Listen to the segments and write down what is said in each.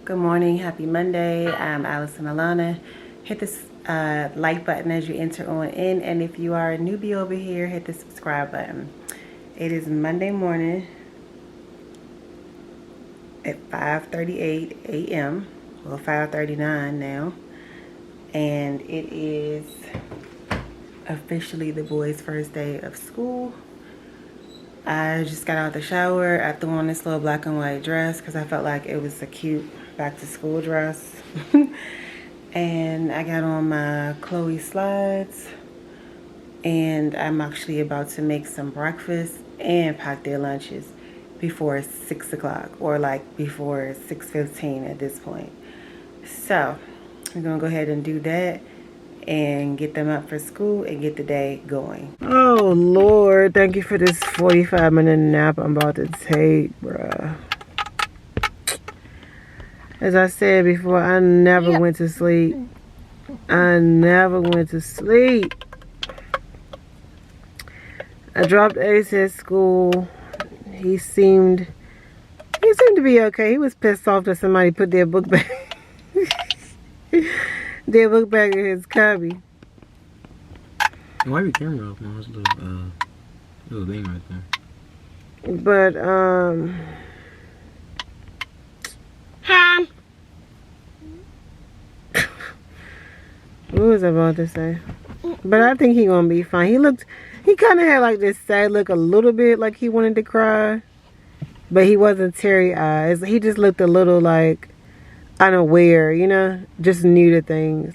Good morning, happy Monday. I'm Allison Alanna. Hit this like button as you enter on in, and if you are a newbie over here, hit the subscribe button. It is Monday morning at 5:38 a.m. Well, 5:39 now, and it is officially the boys' first day of school. I just got out the shower. I threw on this little black and white dress because I felt like it was a cute back to school dress. And I got on my Chloe slides, and I'm actually about to make some breakfast and pack their lunches before 6 o'clock, or like before 6:15 at this point. So we're gonna go ahead and do that and get them up for school and get the day going. Oh Lord, thank you for this 45-minute nap I'm about to take, bruh. As I said before, I never went to sleep. I never went to sleep. I dropped Ace at school. He seemed to be okay. He was pissed off that somebody put their book back their book bag in his cubby. Why your camera off? There's a little thing right there. But what was I about to say? But I think he gonna be fine. He kind of had like this sad look, a little bit like he wanted to cry, but he wasn't teary eyes. He just looked a little like unaware, you know, just new to things.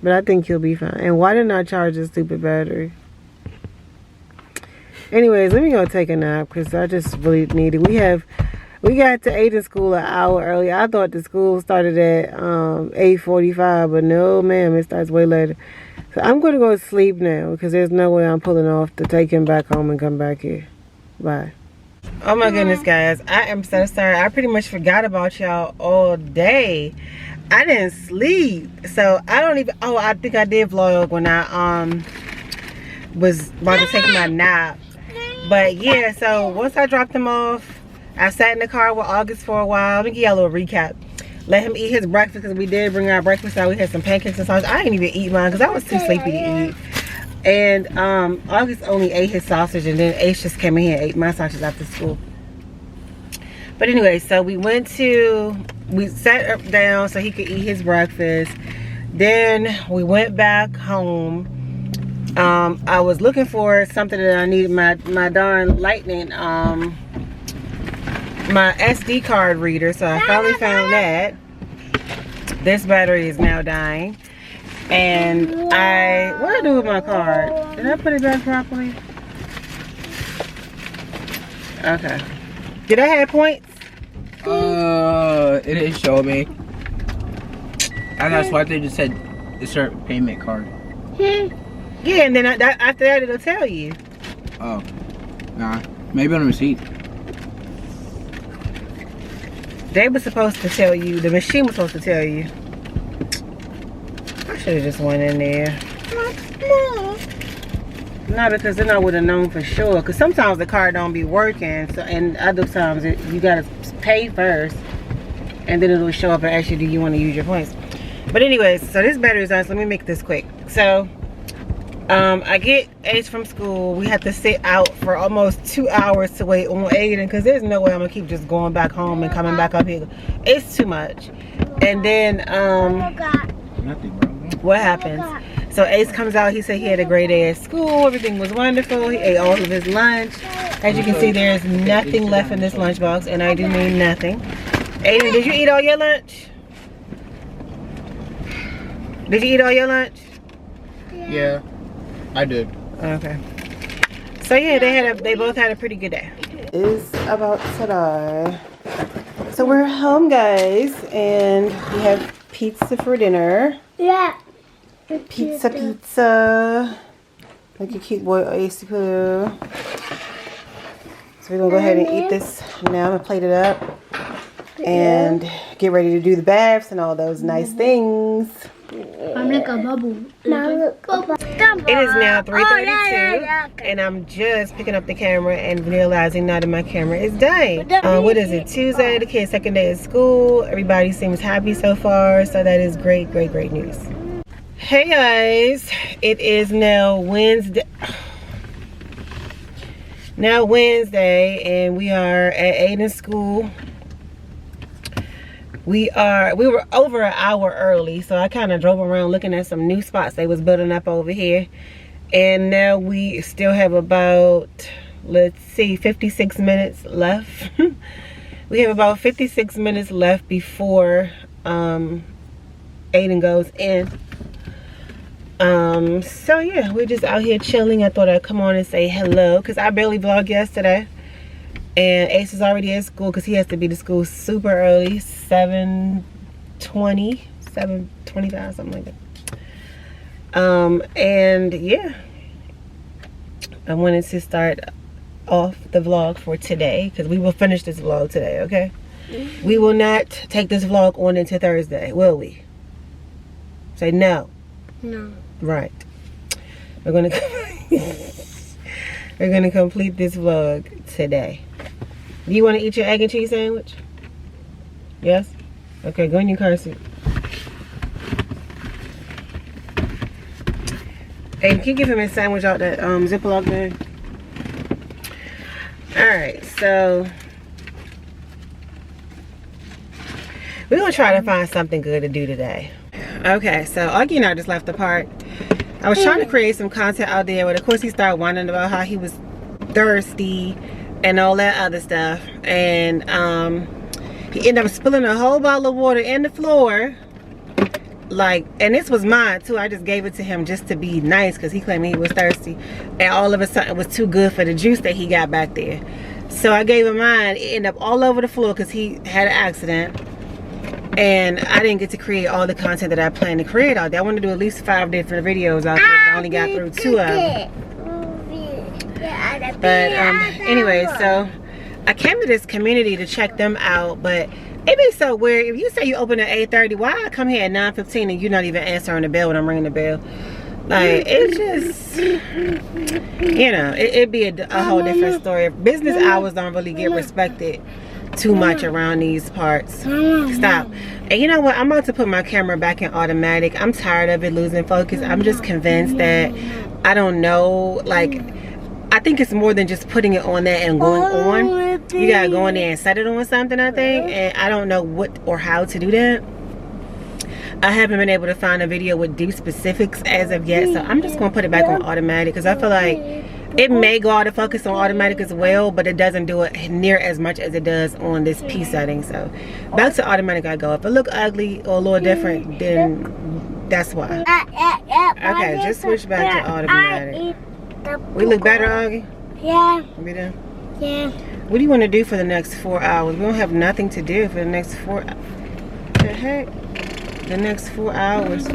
But I think he'll be fine. And why didn't I charge this stupid battery? Anyways, let me go take a nap because I just really need it. We got to Aiden's school an hour early. I thought the school started at 8:45, but no ma'am, it starts way later. So I'm going to go to sleep now because there's no way I'm pulling off to take him back home and come back here. Bye. Oh my goodness, guys. I am so sorry. I pretty much forgot about y'all all day. I didn't sleep. So I don't even, I think I did vlog when I was about to take my nap. But yeah, so once I dropped him off, I sat in the car with August for a while. Let me give y'all a little recap. Let him eat his breakfast because we did bring our breakfast out. We had some pancakes and sausage. I didn't even eat mine because I was too sleepy to eat. And August only ate his sausage, and then Ace just came in here and ate my sausage after school. But anyway, so we sat down so he could eat his breakfast. Then we went back home. I was looking for something that I needed, my darn lightning, my SD card reader. So I finally found that. This battery is now dying. And what did I do with my card? Did I put it back properly? Okay. Did I have points? It didn't show me. And that's why they just said insert payment card. Yeah, and then after that it'll tell you. Oh, nah. Maybe on the receipt. They were supposed to tell you. The machine was supposed to tell you. I should have just went in there. No, because then I would have known for sure. Because sometimes the card don't be working. So, and other times you gotta pay first, and then it'll show up and ask you, do you want to use your points? But anyways, so this battery is on. So let me make this quick. So I get Ace from school. We have to sit out for almost 2 hours to wait on Aiden because there's no way I'm gonna keep just going back home and coming back up here. It's too much. And then Nothing, bro. what happens? So Ace comes out. He said he had a great day at school. Everything was wonderful. He ate all of his lunch. As you can see, there's nothing left in this lunchbox, and I do mean nothing. Aiden, did you eat all your lunch? Did you eat all your lunch? Yeah, I did. Okay. So yeah, they both had a pretty good day. It's about to die. So we're home, guys, and we have pizza for dinner. Yeah. Pizza. Like a cute boy Ace Poo. So we're gonna go ahead and eat this now. I'm gonna plate it up and get ready to do the baths and all those nice things. I'm like a bubble. It is now 3:32, and I'm just picking up the camera and realizing now that my camera is dying. What is it? Tuesday, the kids' second day of school. Everybody seems happy so far, so that is great, great, great news. Hey guys, it is now Wednesday. Now Wednesday, and we are at Aiden's school. We were over an hour early, so I kind of drove around looking at some new spots they was building up over here. And now we still have about, let's see, 56 minutes left. We have about 56 minutes left before Aiden goes in. So yeah, we're just out here chilling. I thought I'd come on and say hello because I barely vlogged yesterday. And Ace is already at school because he has to be to school super early, 7:20, 7:25, something like that. And yeah, I wanted to start off the vlog for today because we will finish this vlog today, okay? Mm-hmm. We will not take this vlog on into Thursday, will we? Say no. No. Right. We're gonna we're gonna complete this vlog today. Do you want to eat your egg and cheese sandwich? Yes? Okay, go in your car seat. Hey, can you give him a sandwich out that Ziploc bag? Alright, so we're gonna try to find something good to do today. Okay, so Augie and I just left the park. I was trying to create some content out there, but of course he started whining about how he was thirsty and all that other stuff. And he ended up spilling a whole bottle of water in the floor. Like, and this was mine too. I just gave it to him just to be nice because he claimed he was thirsty. And all of a sudden it was too good for the juice that he got back there. So I gave him mine. It ended up all over the floor because he had an accident. And I didn't get to create all the content that I planned to create out there. I wanted to do at least 5 different videos out there, but I only got through 2 of them. But anyway, so I came to this community to check them out, but it be so weird. If you say you open at 8:30, why I come here at 9:15 and you're not even answering the bell when I'm ringing the bell? Like, it's just, you know, it'd be a whole different story. Business hours don't really get respected too much around these parts. Stop. And you know what, I'm about to put my camera back in automatic. I'm tired of it losing focus. I'm just convinced that, I don't know, like, I think it's more than just putting it on there and going on. You gotta go in there and set it on something, I think. And I don't know what or how to do that. I haven't been able to find a video with deep specifics as of yet, so I'm just gonna put it back on automatic because I feel like it may go out of focus on automatic as well, but it doesn't do it near as much as it does on this P setting. So back to automatic I go. If it look ugly or a little different, then that's why. Okay, just switch back to automatic. We look better, Augie? Yeah. We do? Yeah. What do you want to do for the next 4 hours? We don't have nothing to do for the next 4 hours. The heck? The next 4 hours.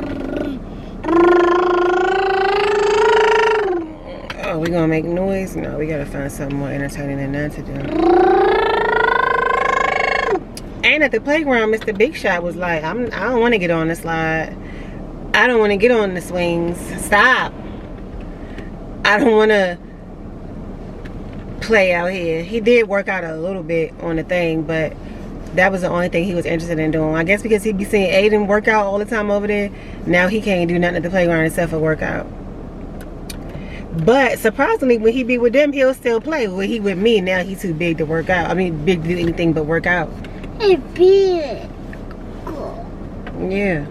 Oh, we gonna make noise? No, we gotta find something more entertaining than that to do. And at the playground, Mr. Big Shot was like, I don't want to get on the slide. I don't want to get on the swings. Stop. I don't want to play out here. He did work out a little bit on the thing, but that was the only thing he was interested in doing. I guess because he'd be seeing Aiden work out all the time over there, now he can't do nothing at the playground except for workout. But surprisingly, when he be with them, he'll still play. When he with me, now he's too big to work out. I mean, big to do anything but work out. It's big. Yeah.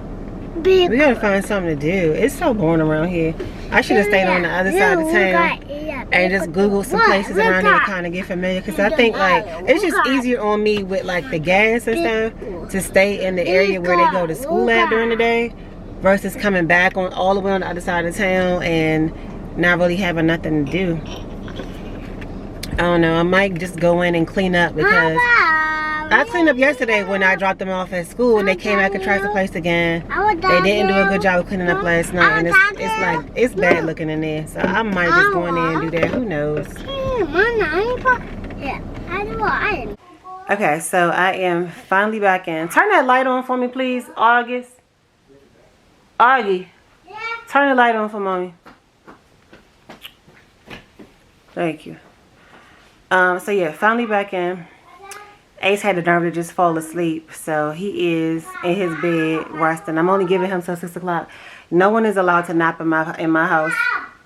Big. We gotta find something to do. It's so boring around here. I should have stayed on the other side of town and just Googled some places around here to kind of get familiar. Because I think, like, it's just easier on me with, like, the gas and stuff to stay in the area where they go to school at during the day versus coming back on all the way on the other side of town and not really having nothing to do. I don't know. I might just go in and clean up because I cleaned up yesterday when I dropped them off at school and they came back and trashed the place again. They didn't do a good job of cleaning up last night, and it's bad looking in there. So I might just go in there and do that. Who knows? Okay, so I am finally back in. Turn that light on for me, please, August. Augie, turn the light on for mommy. Thank you. So yeah, finally back in. Ace had the nerve to just fall asleep, so he is in his bed resting. I'm only giving him till 6 o'clock. No one is allowed to nap in my house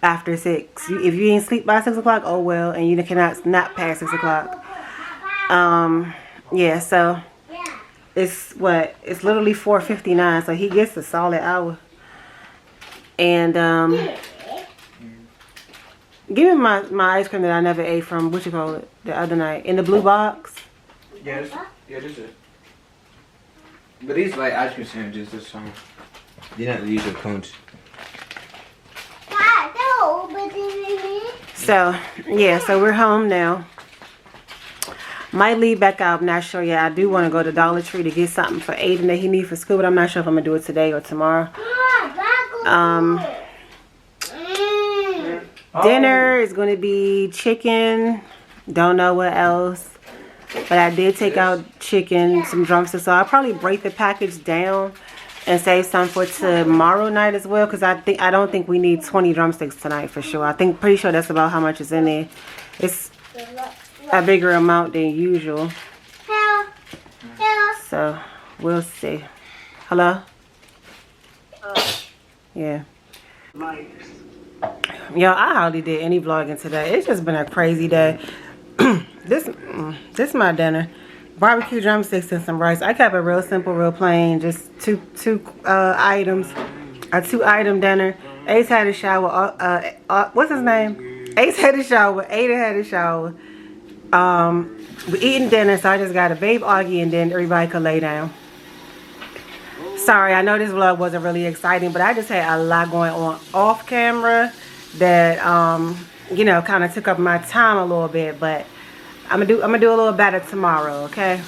after 6. If you ain't sleep by 6 o'clock, oh well, and you cannot nap past 6 o'clock. Yeah, so it's literally 4:59, so he gets a solid hour. And give me my ice cream that I never ate from what you call it the other night in the blue box. Yeah, this is. But these like ice cream sandwiches, this song. They're not the usual cones. So yeah, so we're home now. Might leave back out, not sure yet. I do want to go to Dollar Tree to get something for Aiden that he needs for school, but I'm not sure if I'm gonna do it today or tomorrow. Dinner is gonna be chicken. Don't know what else. But I did take out chicken, some drumsticks, so I'll probably break the package down and save some for tomorrow night as well, because I don't think we need 20 drumsticks tonight for sure. Pretty sure that's about how much is in there. It's a bigger amount than usual. So we'll see. Hello? Yeah. Yo, I hardly did any vlogging today. It's just been a crazy day. This is my dinner. Barbecue drumsticks and some rice. I kept it real simple, real plain. Just two items. A 2-item dinner. Ace had a shower. What's his name? Ace had a shower. Aiden had a shower. We're eating dinner, so I just got to bathe Augie and then everybody could lay down. Sorry, I know this vlog wasn't really exciting, but I just had a lot going on off camera that you know, kind of took up my time a little bit, but I'm gonna do a little better tomorrow, okay?